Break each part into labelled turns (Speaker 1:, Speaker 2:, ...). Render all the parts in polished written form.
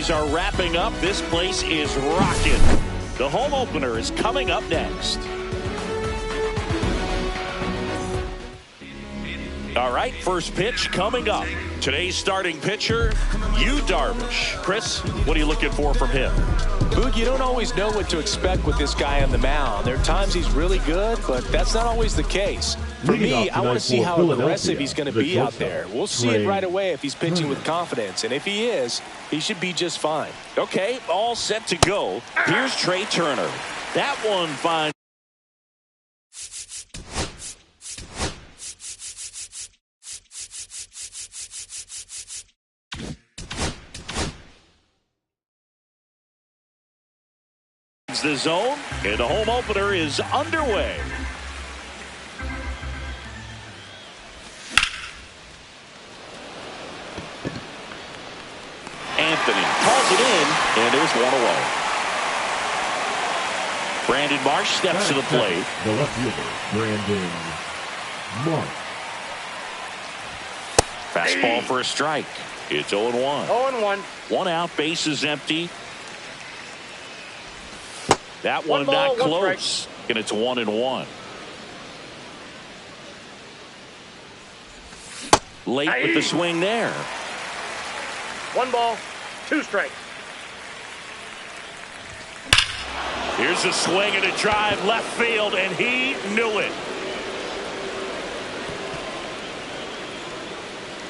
Speaker 1: games are wrapping up. This place is rocking. The home opener is coming up next. All right, first pitch coming up. Today's starting pitcher, Yu Darvish. Chris, what are you looking for from him?
Speaker 2: Boog, you don't always know what to expect with this guy on the mound. There are times he's really good, but that's not always the case. For me, I want to see how aggressive he's going to be out there. We'll see it right away if he's pitching with confidence. And if he is, he should be just fine.
Speaker 1: Okay, all set to go. Here's Trey Turner. That one fine. The zone, and the home opener is underway. Anthony calls it in, and there's one away. Brandon Marsh steps to the plate.
Speaker 3: The left fielder, Brandon Marsh.
Speaker 1: Fastball for a strike. It's 0-1.
Speaker 4: 0-1.
Speaker 1: One out, bases empty. That one not close, and it's 1-1. Late with the swing there.
Speaker 4: 1 ball, 2 strikes.
Speaker 1: Here's a swing and a drive left field, and he knew it.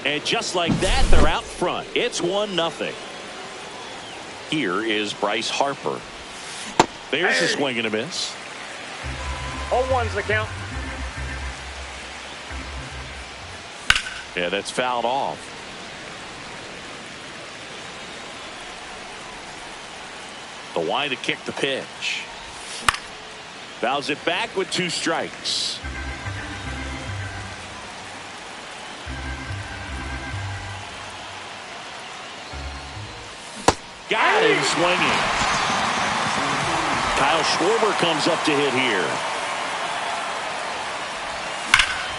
Speaker 1: And just like that, they're out front. It's 1-0. Here is Bryce Harper. There's a swing and a miss.
Speaker 4: 0-1's the count.
Speaker 1: Yeah, that's fouled off. The line to kick the pitch. Fouls it back with 2 strikes. Got him swinging. Kyle Schwarber comes up to hit here.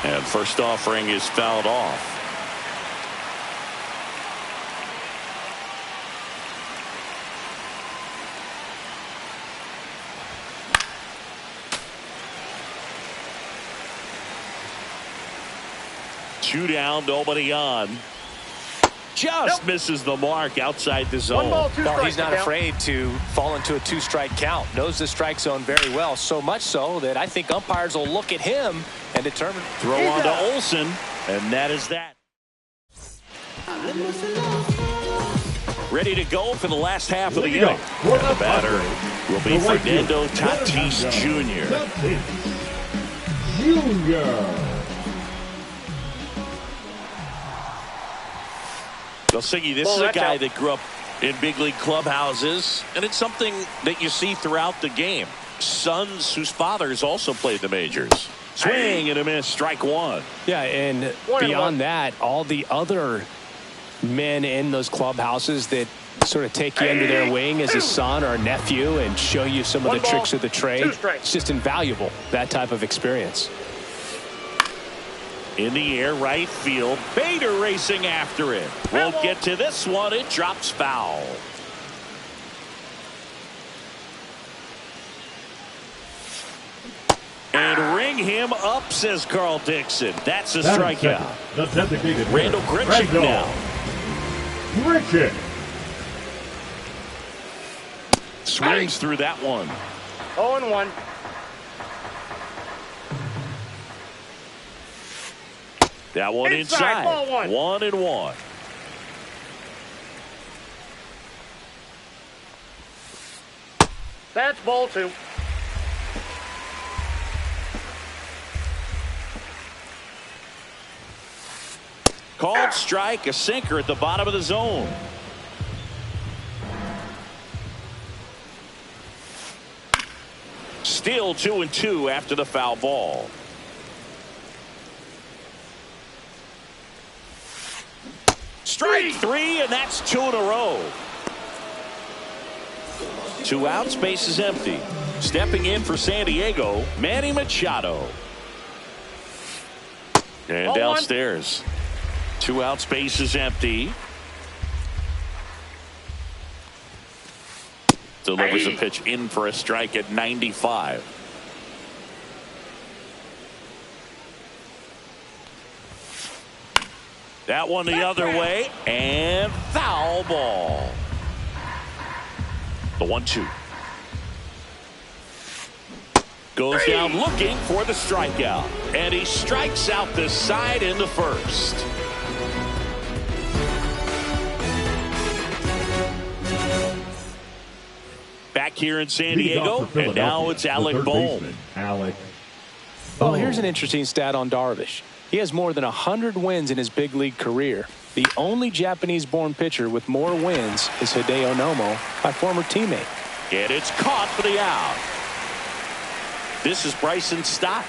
Speaker 1: And first offering is fouled off. Two down, nobody on. Just misses the mark outside the zone.
Speaker 4: 1 ball, 2 strikes.
Speaker 2: He's not afraid to fall into a 2-strike count. Knows the strike zone very well. So much so that I think umpires will look at him and determine.
Speaker 1: Throw on to Olsen, and that is that. Ready to go for the last half of the inning. And the batter will be Fernando Tatis Jr. Well, Siggy, this is a guy that grew up in big league clubhouses, and it's something that you see throughout the game. Sons whose fathers also played the majors. Swing and a miss, strike 1.
Speaker 2: Yeah, and beyond that, all the other men in those clubhouses that sort of take you under their wing as a son or a nephew and show you some of the tricks of the trade. It's just invaluable, that type of experience.
Speaker 1: In the air, right field. Bader racing after it. Won't get to this one. It drops foul. And ring him up, says Carl Dixon. That's a strikeout. Randall Grichuk now.
Speaker 3: Grichuk.
Speaker 1: Swings through that one.
Speaker 4: 0-1.
Speaker 1: That one inside.
Speaker 4: Ball 1.
Speaker 1: 1-1.
Speaker 4: That's ball 2.
Speaker 1: Called strike, a sinker at the bottom of the zone. Still 2-2 after the foul ball. Strike 3, and that's 2 in a row. 2 outs, base is empty. Stepping in for San Diego, Manny Machado. And downstairs. 2 outs, base is empty. Delivers a pitch in for a strike at 95. That one the other way, and foul ball. The 1-2. Goes down looking for the strikeout. And he strikes out the side in the first. Back here in San Diego, and now it's Alec Bohm.
Speaker 2: Well, here's an interesting stat on Darvish. He has more than 100 wins in his big league career. The only Japanese-born pitcher with more wins is Hideo Nomo, my former teammate.
Speaker 1: And it's caught for the out. This is Bryson Stott.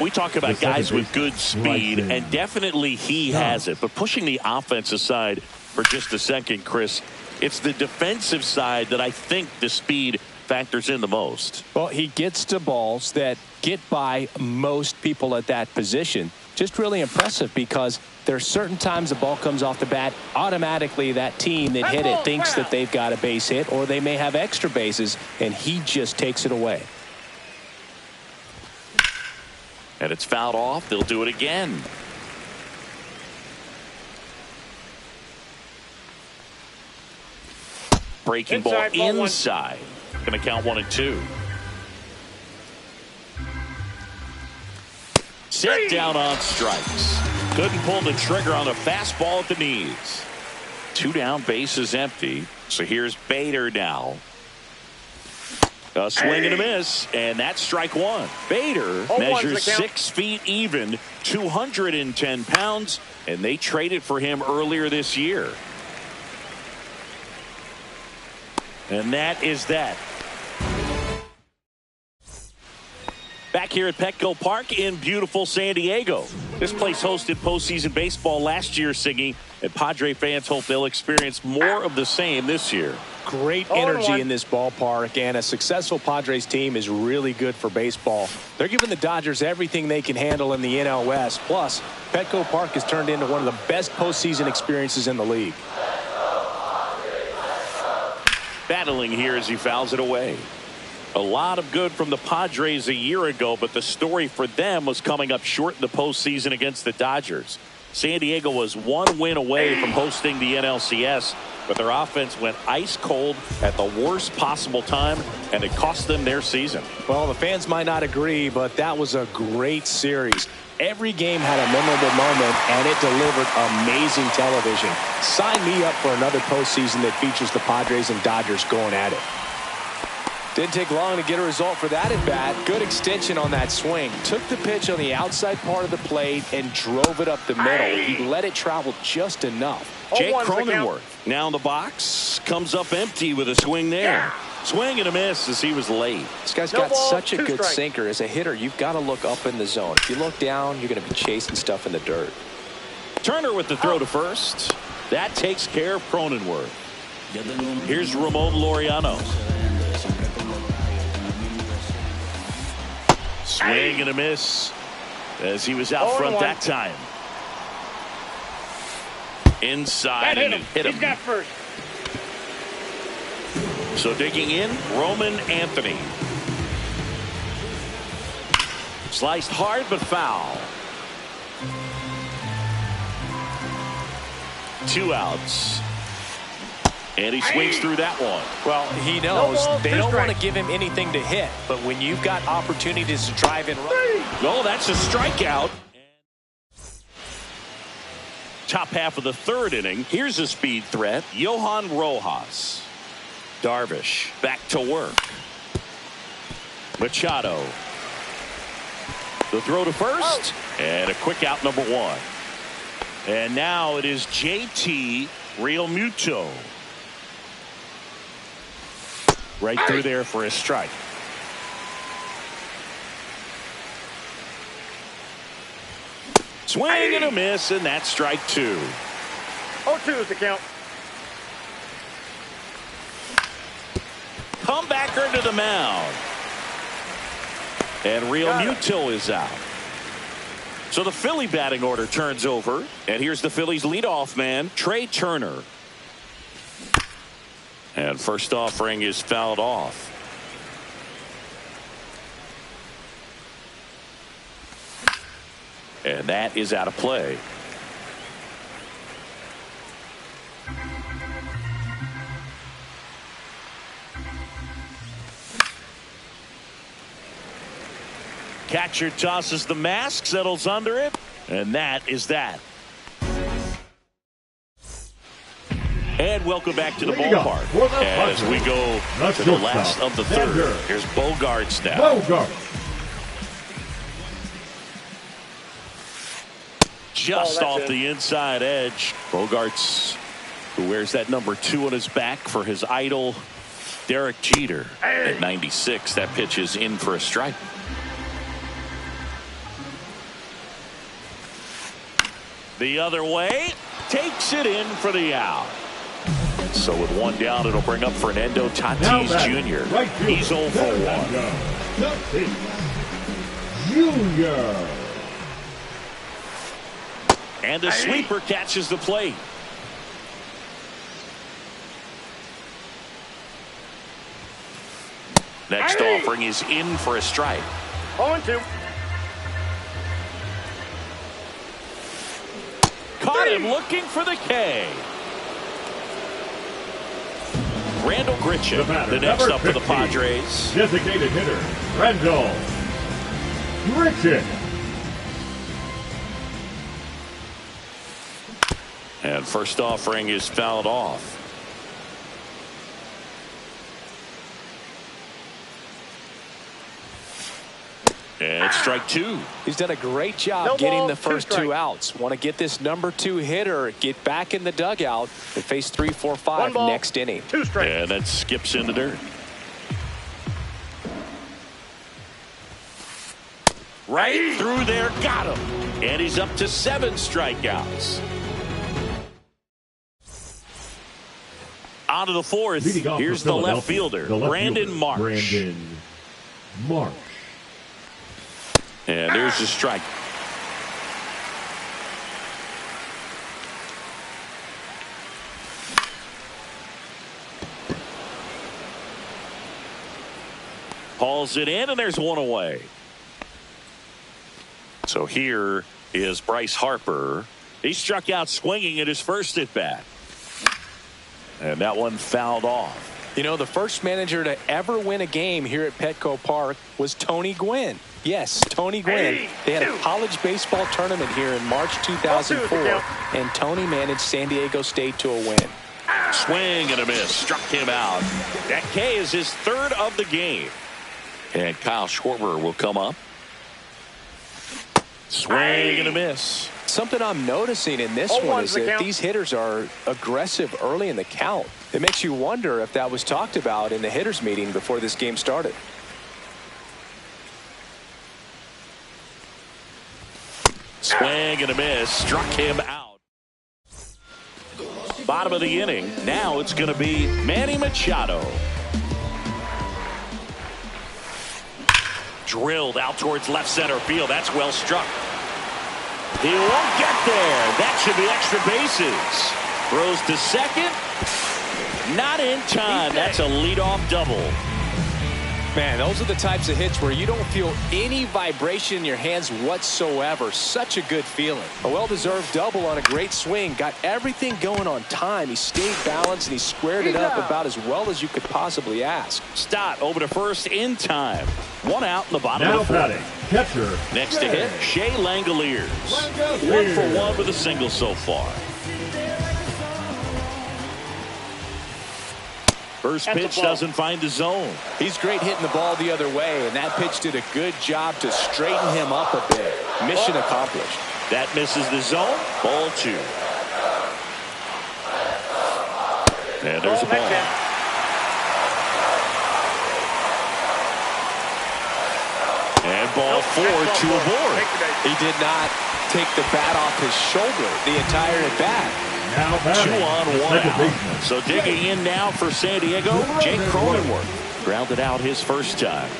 Speaker 1: We talk about guys with good speed, and definitely he has it. But pushing the offense aside for just a second, Chris, it's the defensive side that I think the speed factors in the most.
Speaker 2: Well, he gets to balls that get by most people at that position. Just really impressive because there are certain times the ball comes off the bat, automatically that team that hit it thinks that they've got a base hit, or they may have extra bases, and he just takes it away.
Speaker 1: And it's fouled off. They'll do it again. Breaking ball inside. Going to count 1-2. Set down on strikes. Couldn't pull the trigger on a fastball at the knees. 2 down, bases empty. So here's Bader now. A swing and a miss, and that's strike 1. Bader measures 6 feet even, 210 pounds, and they traded for him earlier this year. And that is that. Back here at Petco Park in beautiful San Diego. This place hosted postseason baseball last year, Siggy, and Padre fans hope they'll experience more of the same this year.
Speaker 2: Great energy in this ballpark, and a successful Padres team is really good for baseball. They're giving the Dodgers everything they can handle in the NL West. Plus, Petco Park has turned into one of the best postseason experiences in the league.
Speaker 1: Battling here as he fouls it away. A lot of good from the Padres a year ago, but the story for them was coming up short in the postseason against the Dodgers. San Diego was 1 win away from hosting the NLCS, but their offense went ice cold at the worst possible time, and it cost them their season.
Speaker 2: Well, the fans might not agree, but that was a great series. Every game had a memorable moment, and it delivered amazing television. Sign me up for another postseason that features the Padres and Dodgers going at it. Didn't take long to get a result for that at bat. Good extension on that swing. Took the pitch on the outside part of the plate and drove it up the middle. He let it travel just enough.
Speaker 1: Jake Cronenworth now in the box. Comes up empty with a swing there. Swing and a miss as he was late.
Speaker 2: This guy's got such a good sinker. As a hitter, you've got to look up in the zone. If you look down, you're going to be chasing stuff in the dirt.
Speaker 1: Turner with the throw to first. That takes care of Cronenworth. Here's Ramon Laureano. Swing and a miss as he was out front that time. Inside and hit him.
Speaker 4: He's got first.
Speaker 1: So digging in, Roman Anthony. Sliced hard but foul. 2 outs. And he swings through that one.
Speaker 2: Well, he knows they don't want to give him anything to hit, but when you've got opportunities to drive in.
Speaker 1: Oh, that's a strikeout. Top half of the 3rd inning. Here's a speed threat. Johan Rojas. Darvish back to work. Machado. The throw to first. And a quick out, number 1. And now it is JT Realmuto. Right through there for a strike. Swing and a miss, and that's strike 2.
Speaker 4: 0-2 is the count.
Speaker 1: Comebacker to the mound. And Realmuto is out. So the Philly batting order turns over. And here's the Phillies leadoff man, Trey Turner. And first offering is fouled off. And that is out of play. Catcher tosses the mask, settles under it, and that is that. And welcome back to the ballpark as we go to the last of the third. Here's Bogaerts now. Just off the inside edge. Bogaerts, who wears that number 2 on his back for his idol, Derek Jeter. At 96, that pitch is in for a strike. The other way, takes it in for the out. So with one down, it'll bring up Fernando Tatis Jr. He's 0 for 1.
Speaker 3: Jr.
Speaker 1: And the sweeper catches the plate. Next offering is in for a strike.
Speaker 4: 0-2.
Speaker 1: Caught him looking for the K. Randall Grichuk, the next up for the Padres.
Speaker 3: Designated hitter, Randall Grichuk.
Speaker 1: And first offering is fouled off. And it's strike 2.
Speaker 2: He's done a great job getting the first 2 outs. Want to get this number 2 hitter, get back in the dugout, and face 3, 4, 5 next inning.
Speaker 4: 2 strikes.
Speaker 1: And that skips in the dirt. Right through there, got him. And he's up to 7 strikeouts. On to the 4th. Here's the left fielder, Brandon Marsh. And there's the strike. Hauls it in, and there's one away. So here is Bryce Harper. He struck out swinging at his first at bat. And that one fouled off.
Speaker 2: You know, the first manager to ever win a game here at Petco Park was Tony Gwynn. Yes, Tony Gwynn. They had a college baseball tournament here in March 2004, and Tony managed San Diego State to a win.
Speaker 1: Swing and a miss. Struck him out. That K is his 3rd of the game. And Kyle Schwarber will come up. Swing and a miss.
Speaker 2: Something I'm noticing in this one is that these hitters are aggressive early in the count. It makes you wonder if that was talked about in the hitters meeting before this game started.
Speaker 1: Swing and a miss. Struck him out. Bottom of the inning. Now it's going to be Manny Machado. Drilled out towards left center field. That's well struck. He won't get there. That should be extra bases. Throws to second. Not in time. That's a leadoff double.
Speaker 2: Man, those are the types of hits where you don't feel any vibration in your hands whatsoever. Such a good feeling. A well-deserved double on a great swing. Got everything going on time. He stayed balanced and he squared it up about as well as you could possibly ask.
Speaker 1: Stott over to first in time. 1 out in the bottom of the 4th.
Speaker 3: Catcher.
Speaker 1: Next to hit, Shea Langoliers. 1 for 1 with a single so far. First pitch doesn't find the zone.
Speaker 2: He's great hitting the ball the other way, and that pitch did a good job to straighten him up a bit. Mission accomplished.
Speaker 1: That misses the zone. Ball 2. And there's a ball. And ball 4 to a board.
Speaker 2: He did not take the bat off his shoulder the entire at bat.
Speaker 1: 2 on 1 out. So digging in now for San Diego, Jake Cronenworth. Grounded out his first time.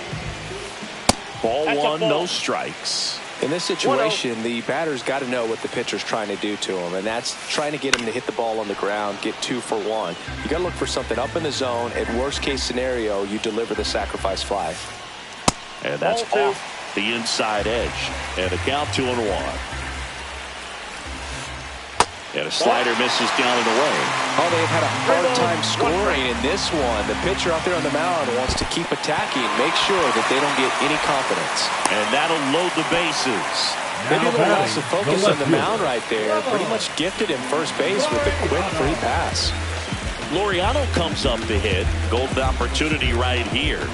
Speaker 1: Ball 1, no strikes.
Speaker 2: In this situation, the batter's got to know what the pitcher's trying to do to him, and that's trying to get him to hit the ball on the ground, get 2 for 1. You got to look for something up in the zone. At worst case scenario, you deliver the sacrifice fly.
Speaker 1: And that's off the inside edge. And a count 2-1. And a slider misses down and away.
Speaker 2: Oh, they've had a hard time scoring in this one. The pitcher out there on the mound wants to keep attacking, make sure that they don't get any confidence.
Speaker 1: And that'll load the bases.
Speaker 2: Maybe a little loss of focus on the mound right there. Pretty much gifted him first base with a quick free pass.
Speaker 1: Laureano comes up to hit. Golden opportunity right here.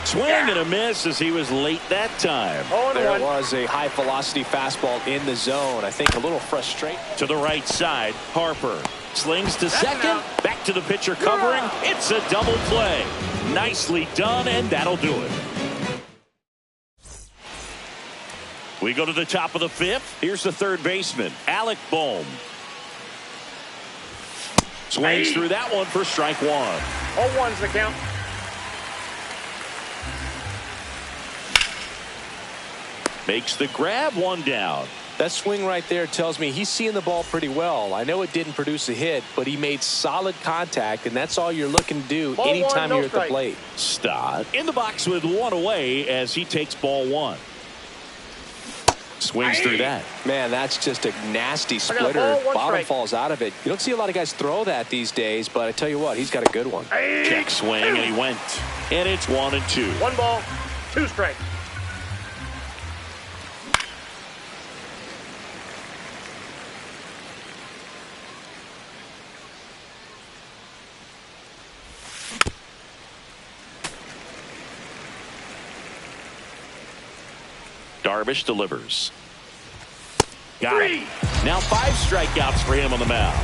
Speaker 1: Swing and a miss as he was late that time.
Speaker 2: There was a high-velocity fastball in the zone. I think a little frustrating.
Speaker 1: To the right side, Harper slings to second. Back to the pitcher covering. It's a double play. Nicely done, and that'll do it. We go to the top of the 5th. Here's the third baseman, Alec Bohm. Swings through that one for strike 1.
Speaker 4: 0-1's the count.
Speaker 1: Makes the grab, 1 down.
Speaker 2: That swing right there tells me he's seeing the ball pretty well. I know it didn't produce a hit, but he made solid contact, and that's all you're looking to do anytime you're at the plate.
Speaker 1: Stott in the box with 1 away as he takes ball 1. Swings through that.
Speaker 2: Man, that's just a nasty splitter. Bottom falls out of it. You don't see a lot of guys throw that these days, but I tell you what, he's got a good one.
Speaker 1: Check swing, and he went. And it's 1-2.
Speaker 4: 1 ball, 2 strikes.
Speaker 1: Darvish delivers. Got it. Now 5 strikeouts for him on the mound.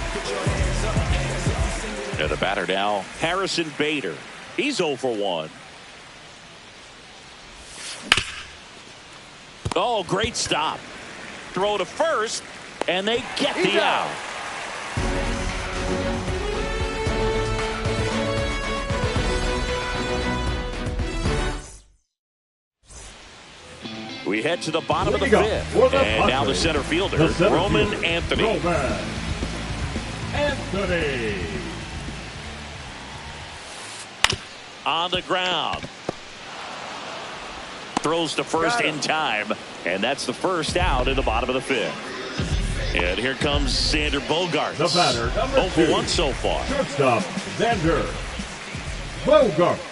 Speaker 1: And the batter now, Harrison Bader. He's 0 for 1. Oh, great stop. Throw to first, and they get the out. We head to the bottom of the 5th. And now the center fielder, Roman Anthony. On the ground. Throws to first in time. And that's the first out in the bottom of the 5th. And here comes Xander Bogaerts.
Speaker 3: The batter, number
Speaker 1: 0 for 1 so far.
Speaker 3: Shortstop, Xander Bogaerts.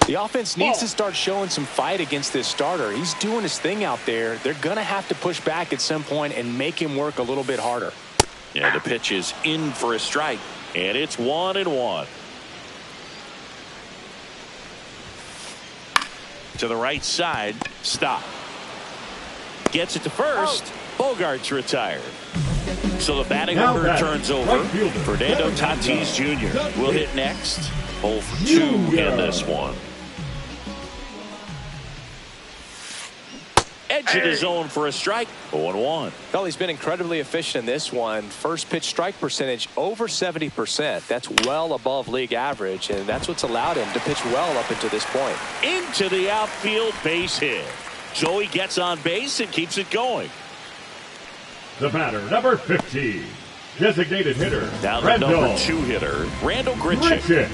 Speaker 2: The offense needs to start showing some fight against this starter. He's doing his thing out there. They're going to have to push back at some point and make him work a little bit harder.
Speaker 1: Yeah, the pitch is in for a strike. And it's 1-1. To the right side, stop. Gets it to first. Bogaerts retired. So the batting order turns over. Fernando Tatis Jr. will hit next. 0 for 2 in this one. Edge of the zone for a strike. 0-1.
Speaker 2: Well, he's been incredibly efficient in this one. First pitch strike percentage over 70%. That's well above league average, and that's what's allowed him to pitch well up until this point.
Speaker 1: Into the outfield, base hit. So he gets on base and keeps it going.
Speaker 3: The batter, number 50, designated hitter,
Speaker 1: Now the number 2 hitter, Randal Grichuk.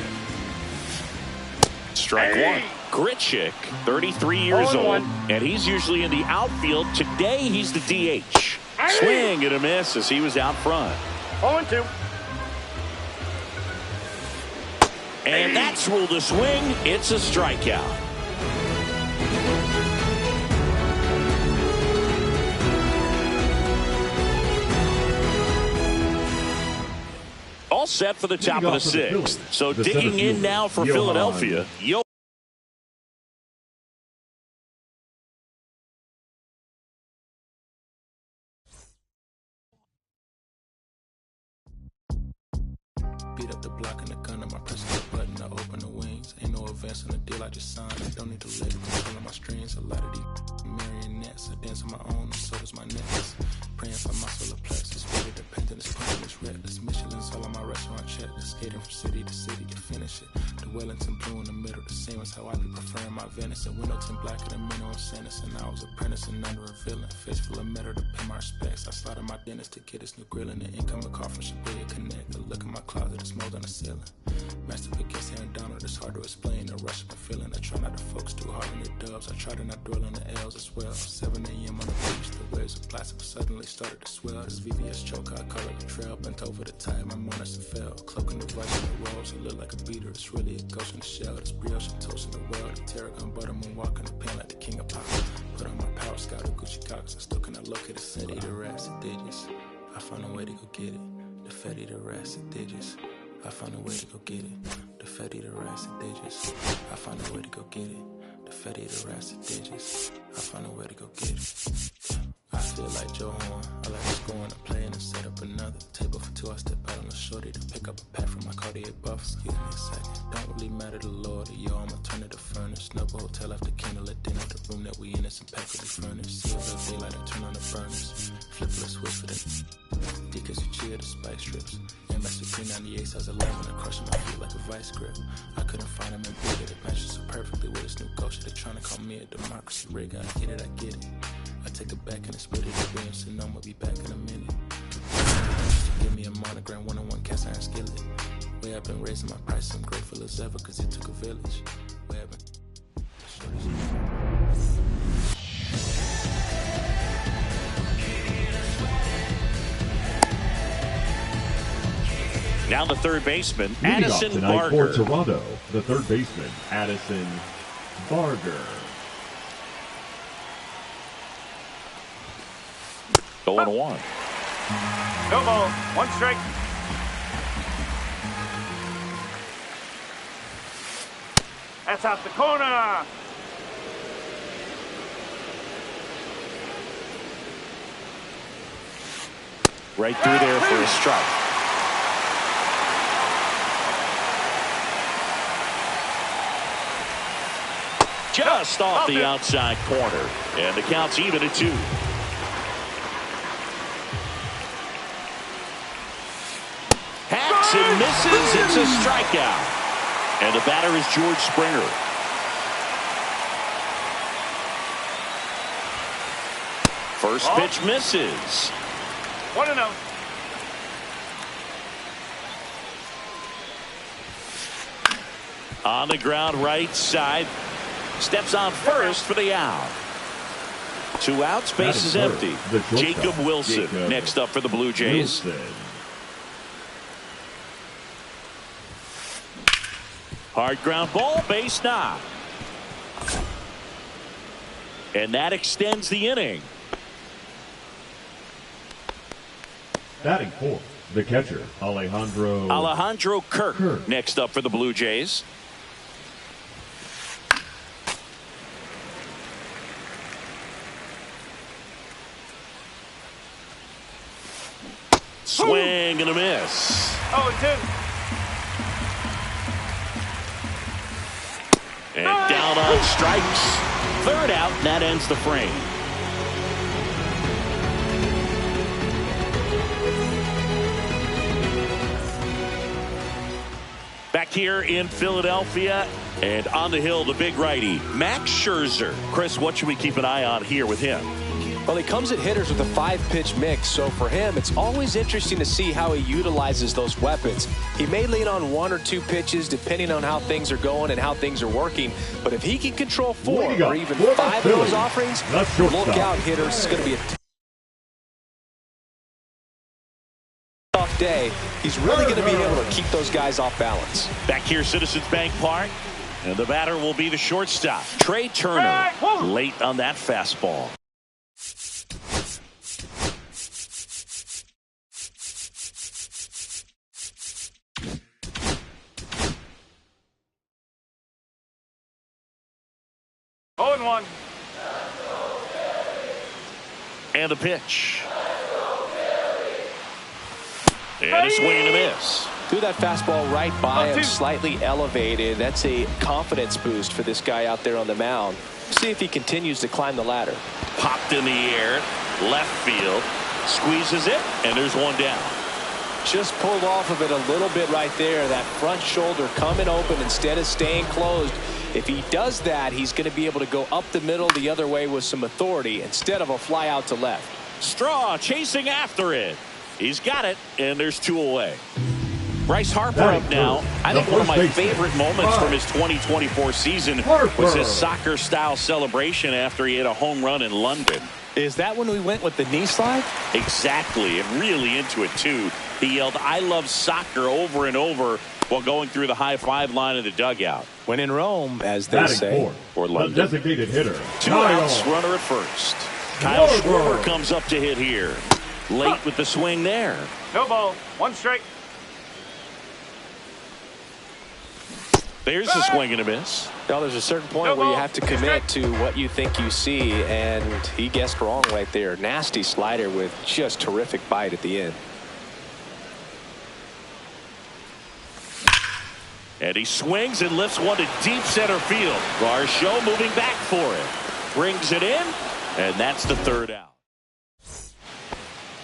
Speaker 1: Strike 1. Grichuk, 33 years old, and he's usually in the outfield. Today, he's the DH. Swing and a miss as he was out front.
Speaker 4: 0-2.
Speaker 1: And that's ruled a swing. It's a strikeout. All set for the top of the 6th. So digging in now for Philadelphia.
Speaker 5: Beat up the block and the gun on my press the button. I open the wings. Ain't no advance on the deal I just signed. I don't need to let it control my strings. A lot of these marionettes. I dance on my own, and so does my necklace. Praying for my solar plexus. Really dependent, it's pumping, it's reckless. Michelin's all on my restaurant checklist. skating from city to city to finish it. The Wellington blue in the middle, the same as how I be preferring my Venice. And Wellington blacker than minnow and sentence. And I was apprentice and under a villain. Face full of metal to pay my respects. I slotted my dentist to get his new grilling. The incoming call from Shibuya Connect. A look in my closet, it's mold on the ceiling. Master pick against Aaron Donald, it's hard to explain. The rush of the feeling. I try not to focus too hard on the dubs. I try to not dwell on the L's as well. 7 a.m. on the beach, the waves of plastic suddenly started to swell. This VVS choke, I call it a trail. Bent over the tide, my monitor fell. Cloaking the vice in the rolls, it look like a beater. It's really a ghost in the shell. This brioche and toast in the well. The tarragon butter moon walking the pen like the king of pop. Put on my power scout, Gucci Cox. I still cannot locate the city, the rats, the digits. I found a way to go get it. The fatty, the rats, the digits. I found a way to go get it. The fatty, the rats, the digits. I found a way to go get it. The fatty, the rats, the digits. I found a way to go get it. I feel like Joe Horn. I like to score and play and set up another table for two. I step out on the shorty to pick up a pack from my Cartier buff. Excuse me a second. Don't really matter the Lord. Yo, I'ma turn it to furnace. Snubble hotel after candle at dinner. The room that we in is impeccably furnished. Silver daylight, I turn on the burners. Flip the switch for the Deacons who cheer the spice strips. MS 398 size 11. I crush my feet like a vice grip. I couldn't find him in bigger. It matches so perfectly with his new culture. They're trying to call me a democracy rig. I get it, I get it. I take it back and I split it to Williamson. I'm gonna be back in a minute. Give me a monogram, one-on-one cast iron skillet. Way I've been raising my price, I'm grateful as ever, cause it took a village. Way I've been...
Speaker 1: Now the third baseman,
Speaker 3: Leading
Speaker 1: Addison
Speaker 3: off tonight
Speaker 1: Barger.
Speaker 3: for Toronto, the third baseman, Addison Barger.
Speaker 1: 0-1.
Speaker 4: No ball. 1 strike. That's out the corner.
Speaker 1: Right through there for a strike. Just off the outside corner. And the count's even at 2. Hacks and misses. It's a strikeout. And the batter is George Springer. First pitch misses.
Speaker 4: 1-0.
Speaker 1: On the ground right side. Steps on first for the out. 2 outs, base is empty. Jacob Wilson next up for the Blue Jays. Hard ground ball, base knock. And that extends the inning.
Speaker 3: Batting fourth, the catcher, Alejandro
Speaker 1: Kirk next up for the Blue Jays. Swing and a miss.
Speaker 4: 0-2.
Speaker 1: And down on strikes. Third out, and that ends the frame. Back here in Philadelphia, and on the hill, the big righty, Max Scherzer. Chris, what should we keep an eye on here with him?
Speaker 2: Well, he comes at hitters with a 5-pitch mix, so for him, it's always interesting to see how he utilizes those weapons. He may lean on 1 or 2 pitches depending on how things are going and how things are working, but if he can control 4 or even 5 of those offerings, look out, hitters. It's going to be a tough day. He's really going to be able to keep those guys off balance.
Speaker 1: Back here, Citizens Bank Park, and the batter will be the shortstop, Trey Turner, late on that fastball. And a pitch. And a swing and a miss.
Speaker 2: Threw that fastball right by him, slightly elevated. That's a confidence boost for this guy out there on the mound. See if he continues to climb the ladder.
Speaker 1: Popped in the air, left field, squeezes it, and there's one down.
Speaker 2: just pulled off of it a little bit right there. That front shoulder coming open instead of staying closed. If he does that, he's going to be able to go up the middle the other way with some authority instead of a fly out to left.
Speaker 1: Straw chasing after it. He's got it, and there's 2 away. Bryce Harper up now. I think one of my favorite moments from his 2024 season was his soccer-style celebration after he hit a home run in London.
Speaker 2: Is that when we went with the knee slide?
Speaker 1: Exactly, and really into it, too. He yelled, "I love soccer," over and over while going through the high-five line of the dugout.
Speaker 2: When in Rome, as they say.
Speaker 1: Or London.
Speaker 3: The designated hitter.
Speaker 1: 2 outs, runner at first. Kyle Schwarber comes up to hit here. Late with the swing there.
Speaker 4: No ball. 1 strike.
Speaker 1: There's a swing and a miss.
Speaker 2: Now, there's a certain point where you have to commit to what you think you see, and he guessed wrong right there. Nasty slider with just terrific bite at the end.
Speaker 1: And he swings and lifts one to deep center field. Varsho moving back for it. Brings it in, and that's the 3rd out.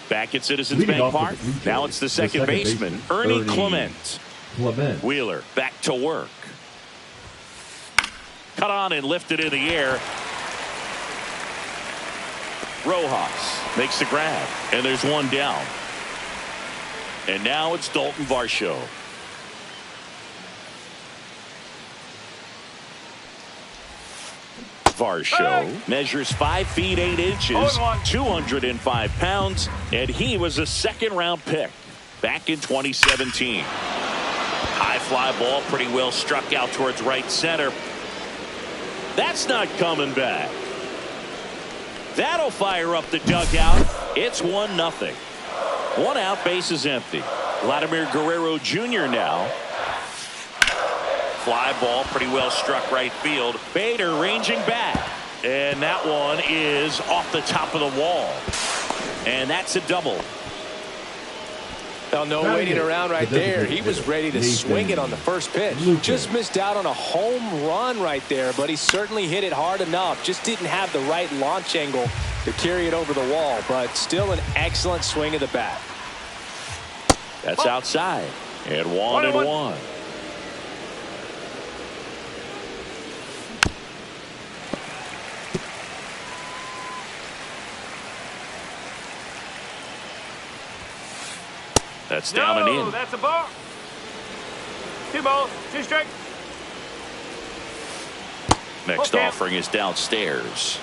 Speaker 1: Back at Citizens Bank Park. Now it's the second baseman, Ernie Clement. Wheeler back to work. Cut on and lifted in the air. Rojas makes the grab, and there's 1 down. And now it's Dalton Varsho. Varsho measures 5 feet 8 inches, 205 pounds, and he was a 2nd-round pick back in 2017. High fly ball, pretty well struck out towards right center. That's not coming back. That'll fire up the dugout. It's 1-0. 1 out, base is empty. Vladimir Guerrero Jr. now. Fly ball, pretty well struck right field. Bader ranging back. And that one is off the top of the wall. And that's a double.
Speaker 2: Well, no waiting around right there. He was ready to swing it on the first pitch. Just missed out on a home run right there, but he certainly hit it hard enough. Just didn't have the right launch angle to carry it over the wall, but still an excellent swing of the bat.
Speaker 1: That's outside. And 1-1. That's down and in.
Speaker 4: That's a ball. 2 balls, 2 strikes.
Speaker 1: Next offering is downstairs.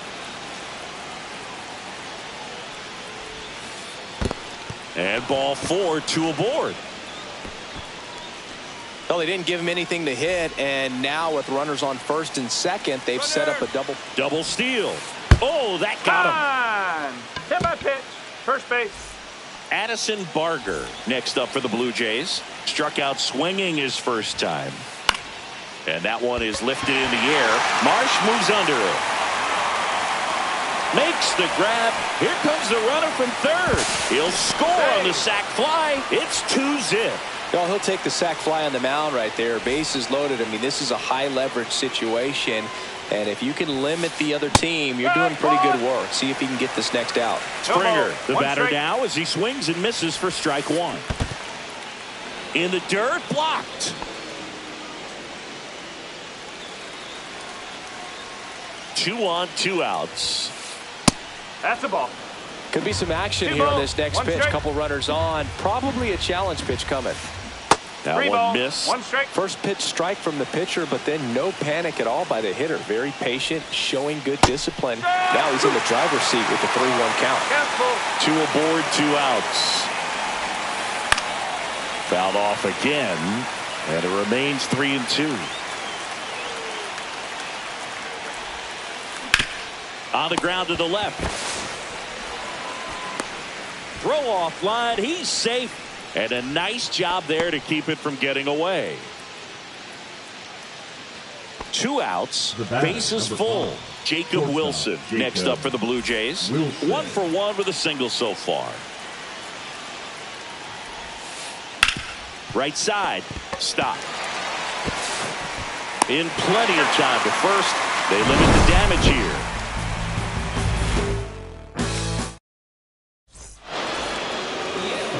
Speaker 1: And ball 4, 2 aboard.
Speaker 2: Well, they didn't give him anything to hit, and now with runners on first and second, they've set up a
Speaker 1: double steal. Oh, that got him.
Speaker 4: Hit by pitch. First base.
Speaker 1: Addison Barger next up for the Blue Jays. Struck out swinging his first time. And that one is lifted in the air. Marsh moves under it. Makes the grab. Here comes the runner from third. He'll score on the sac fly. It's 2-0.
Speaker 2: Well, he'll take the sac fly on the mound right there. Bases loaded. I mean, this is a high leverage situation. And if you can limit the other team, you're doing pretty good work. See if he can get this next out.
Speaker 1: Springer, the batter now, as he swings and misses for strike 1. In the dirt, blocked. Two on, 2 outs.
Speaker 4: That's a ball.
Speaker 2: Could be some action here on this next pitch. Couple runners on. Probably a challenge pitch coming.
Speaker 1: That one missed.
Speaker 4: 1 strike.
Speaker 2: First pitch strike from the pitcher, but then no panic at all by the hitter. Very patient, showing good discipline. Now he's in the driver's seat with the 3-1 count.
Speaker 1: 2 aboard, 2 outs. Fouled off again, and it remains 3-2. On the ground to the left. Throw off line. He's safe. And a nice job there to keep it from getting away. 2 outs. Bases full. Jacob Wilson next up for the Blue Jays. 1 for 1 with a single so far. Right side. Stop. In plenty of time to first. They limit the damage here.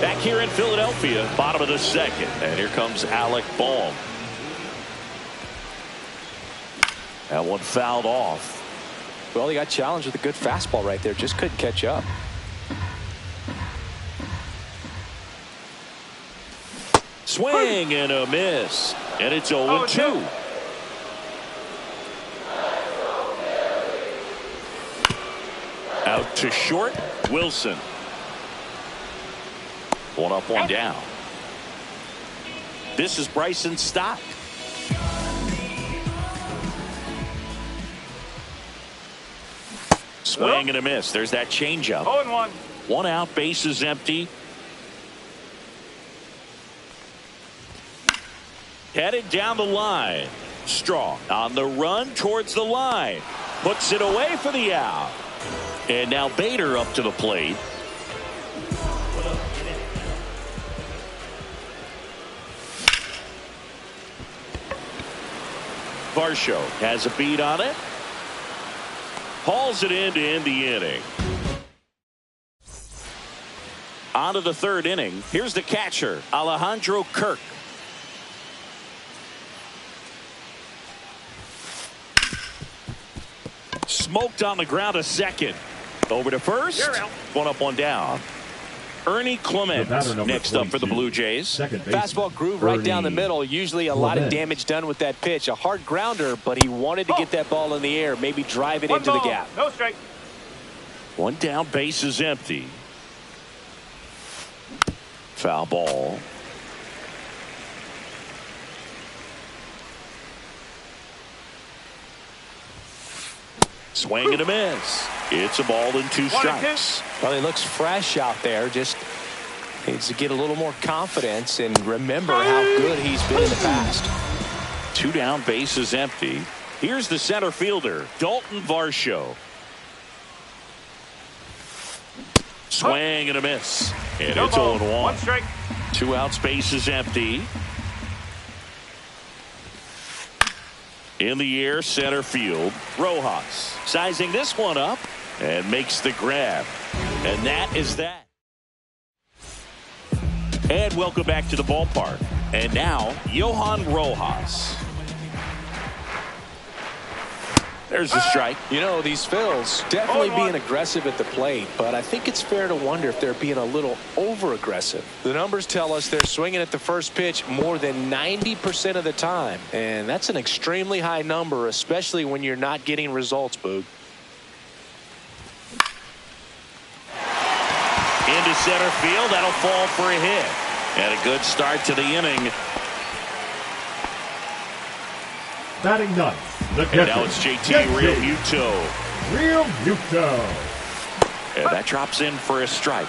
Speaker 1: Back here in Philadelphia, bottom of the second. And here comes Alec Bohm. That one fouled off.
Speaker 2: Well, he got challenged with a good fastball right there. Just couldn't catch up.
Speaker 1: Swing and a miss. And it's 0-2. Out to short. Wilson. One up, one down. This is Bryson Stott. Swing and a miss. There's that changeup.
Speaker 4: 0-1.
Speaker 1: One out, base is empty. Headed down the line. Strong on the run towards the line. Puts it away for the out. And now Bader up to the plate. Varsho has a beat on it. Hauls it in to end the inning. On to the third inning. Here's the catcher, Alejandro Kirk. Smoked on the ground to second. Over to first. One up, one down. Ernie Clement next up for the Blue Jays.
Speaker 2: Fastball groove right down the middle. Usually a lot of damage done with that pitch. A hard grounder, but he wanted to get that ball in the air. Maybe drive it into the gap.
Speaker 4: No strike.
Speaker 1: One down, base is empty. Foul ball. Swing and a miss. It's a ball and 2 strikes.
Speaker 2: Well, he looks fresh out there. Just needs to get a little more confidence and remember how good he's been in the past.
Speaker 1: 2 down, base is empty. Here's the center fielder, Dalton Varsho. Swing and a miss. And it's 0-1.
Speaker 4: 1 strike.
Speaker 1: 2 outs, base is empty. In the air, center field, Rojas sizing this one up and makes the grab. And that is that. And welcome back to the ballpark. And now, Johan Rojas. There's the strike.
Speaker 2: You know, these Phils definitely being aggressive at the plate, but I think it's fair to wonder if they're being a little over-aggressive. The numbers tell us they're swinging at the first pitch more than 90% of the time, and that's an extremely high number, especially when you're not getting results, Boog.
Speaker 1: Into center field. That'll fall for a hit. And a good start to the inning.
Speaker 3: Batting ninth.
Speaker 1: And now it's JT Realmuto. And that drops in for a strike.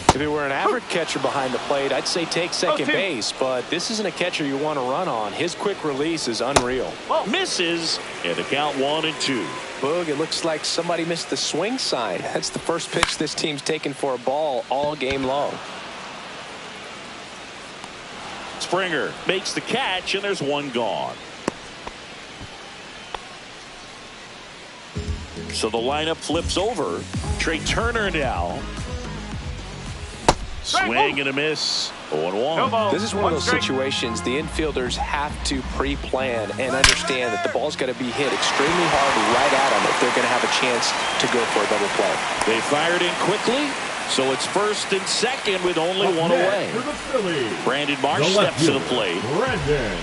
Speaker 2: If it were an average catcher behind the plate, I'd say take second base, but this isn't a catcher you want to run on. His quick release is unreal.
Speaker 1: Misses, and the count 1-2.
Speaker 2: Boog, it looks like somebody missed the swing sign. That's the first pitch this team's taken for a ball all game long.
Speaker 1: Springer makes the catch, and there's one gone. So the lineup flips over. Trey Turner now. Swing and a miss. 0-1.
Speaker 2: This is one of those situations the infielders have to pre-plan and understand that the ball's got to be hit extremely hard right at them if they're going to have a chance to go for a double play.
Speaker 1: They fired in quickly. So it's first and second with only one away. Brandon Marsh steps to the plate.
Speaker 3: Brandon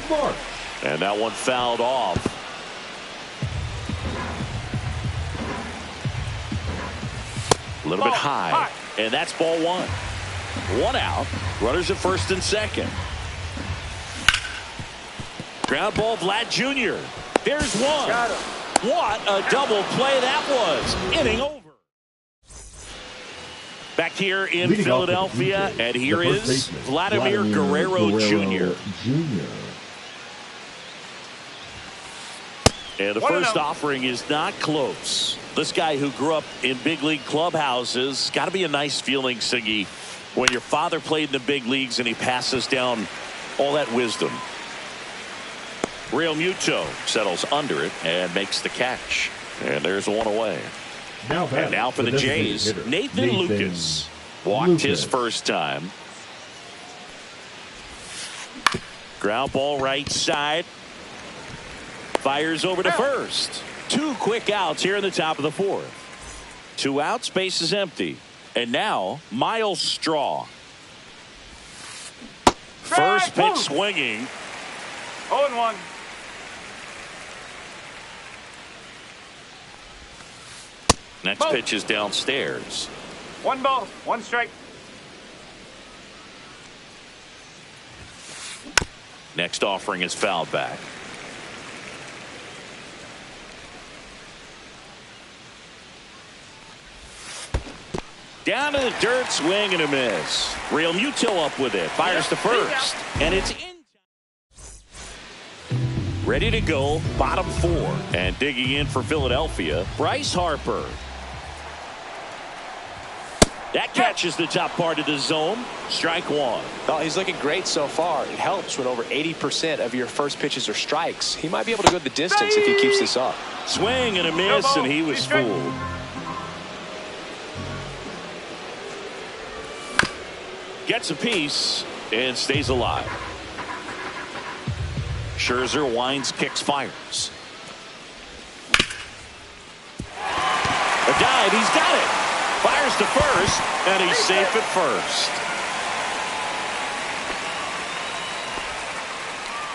Speaker 3: Marsh.
Speaker 1: And that one fouled off. A little bit high. And that's ball 1. 1 out. Runners at first and second. Ground ball, Vlad Jr. There's one. What a double play that was. Inning over. Back here in Philadelphia, and here is Vladimir Guerrero Jr. And the first offering is not close. This guy who grew up in big league clubhouses, got to be a nice feeling, Siggy, when your father played in the big leagues and he passes down all that wisdom. Realmuto settles under it and makes the catch. And there's one away. And now for the Jays, Nathan Lucas. Walked his first time. Ground ball right side. Fires over to first. 2 quick outs here in the top of the 4th. 2 outs, base is empty. And now Miles Straw. First pitch swinging.
Speaker 4: 0-1.
Speaker 1: Next pitch is downstairs.
Speaker 4: 1 ball, 1 strike.
Speaker 1: Next offering is fouled back. Down to the dirt, swing and a miss. Real Mutil up with it, fires to first, and it's in. Ready to go, bottom 4, and digging in for Philadelphia, Bryce Harper. That catches the top part of the zone. Strike 1.
Speaker 2: Oh, he's looking great so far. It helps when over 80% of your first pitches are strikes. He might be able to go the distance if he keeps this up.
Speaker 1: Swing and a miss, and he was fooled. Gets a piece and stays alive. Scherzer winds, kicks, fires. A dive, he's got it. Fires to first, and he's safe at first.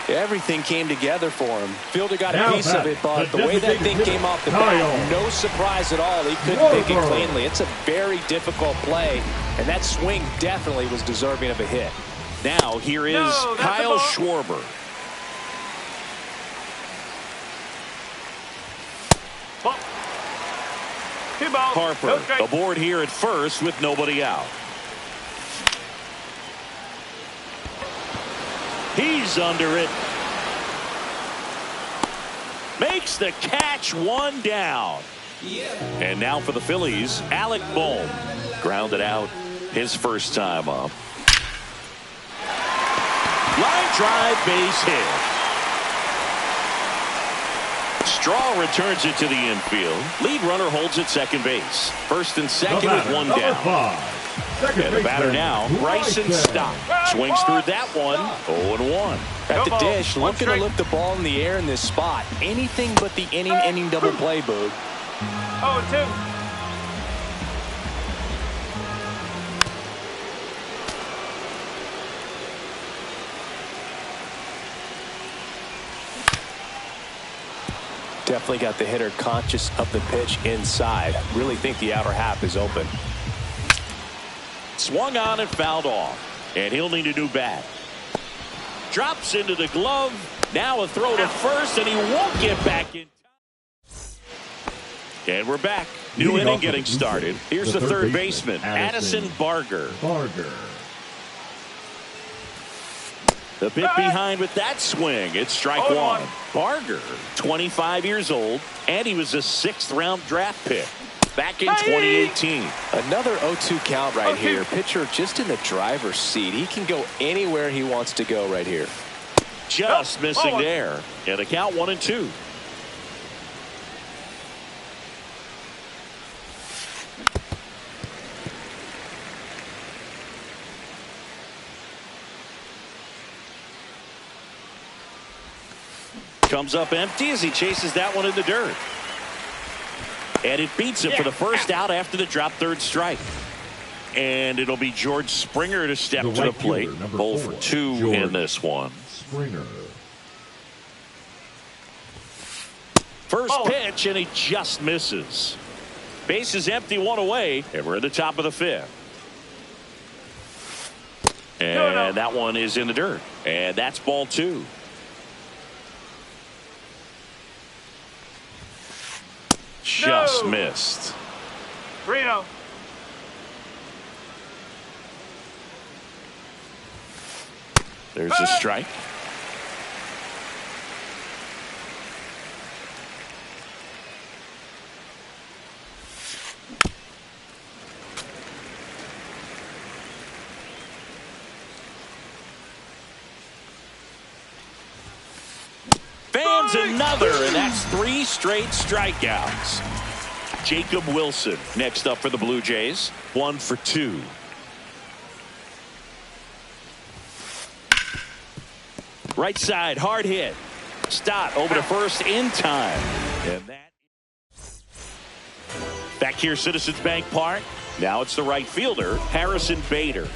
Speaker 2: Everything came together for him. Fielder got a piece of it, but the way that thing came off the bat, no surprise at all. He couldn't pick it cleanly. It's a very difficult play, and that swing definitely was deserving of a hit.
Speaker 1: Now here is Kyle Schwarber. Harper aboard here at first with nobody out. He's under it. Makes the catch, 1 down. And now for the Phillies, Alec Bohm. Grounded out his first time up. Line drive, base hit. Straw returns it to the infield. Lead runner holds at second base. First and second with 1 down. And the batter now, Bryson Stott. Swings through that one, 0-1.
Speaker 2: At the dish, looking to lift the ball in the air in this spot. Anything but the inning double play, Boog.
Speaker 4: 0-2.
Speaker 2: Definitely got the hitter conscious of the pitch inside. Really think the outer half is open.
Speaker 1: Swung on and fouled off. And he'll need a new bat. Drops into the glove. Now a throw to first, and he won't get back in. And we're back. New inning getting started. Here's the third baseman, Addison Barger. The bit behind with that swing. It's strike 1. Barger, 25 years old, and he was a 6th-round draft pick back in 2018.
Speaker 2: Another 0-2 count right here. Pitcher just in the driver's seat. He can go anywhere he wants to go right here.
Speaker 1: Just missing there. And the count 1-2. Comes up empty as he chases that one in the dirt. And it beats him for the first out after the drop, 3rd strike. And it'll be George Springer to step to the plate. Bowl for 2 in this one. First pitch, and he just misses. Base is empty, 1 away, and we're at the top of the 5th. And that one is in the dirt. And that's ball 2. Just missed.
Speaker 4: 3-0.
Speaker 1: There's a strike. Fans another, and that's 3 straight strikeouts. Jacob Wilson next up for the Blue Jays. 1 for 2. Right side, hard hit. Stott over to first in time. And that. Back here, Citizens Bank Park. Now it's the right fielder, Harrison Bader.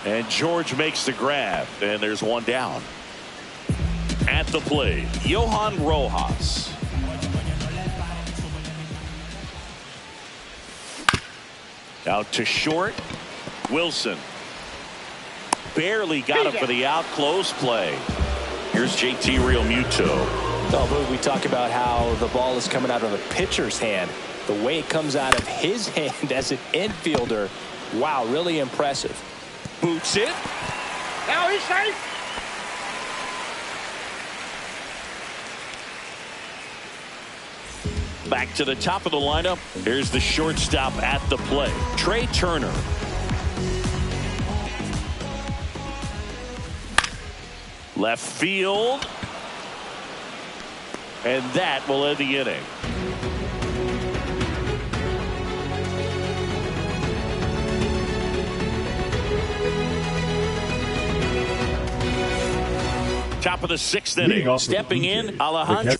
Speaker 1: And George makes the grab, and there's one down. At the plate, Johan Rojas. Out to short, Wilson. Barely got him for the out, close play. Here's JT Realmuto.
Speaker 2: Oh, we talk about how the ball is coming out of the pitcher's hand. The way it comes out of his hand as an infielder, wow, really impressive.
Speaker 1: Boots it.
Speaker 4: Now he's safe.
Speaker 1: Back to the top of the lineup. Here's the shortstop at the plate, Trey Turner. Left field. And that will end the inning. Top of the 6th inning. Stepping in, Alejandro.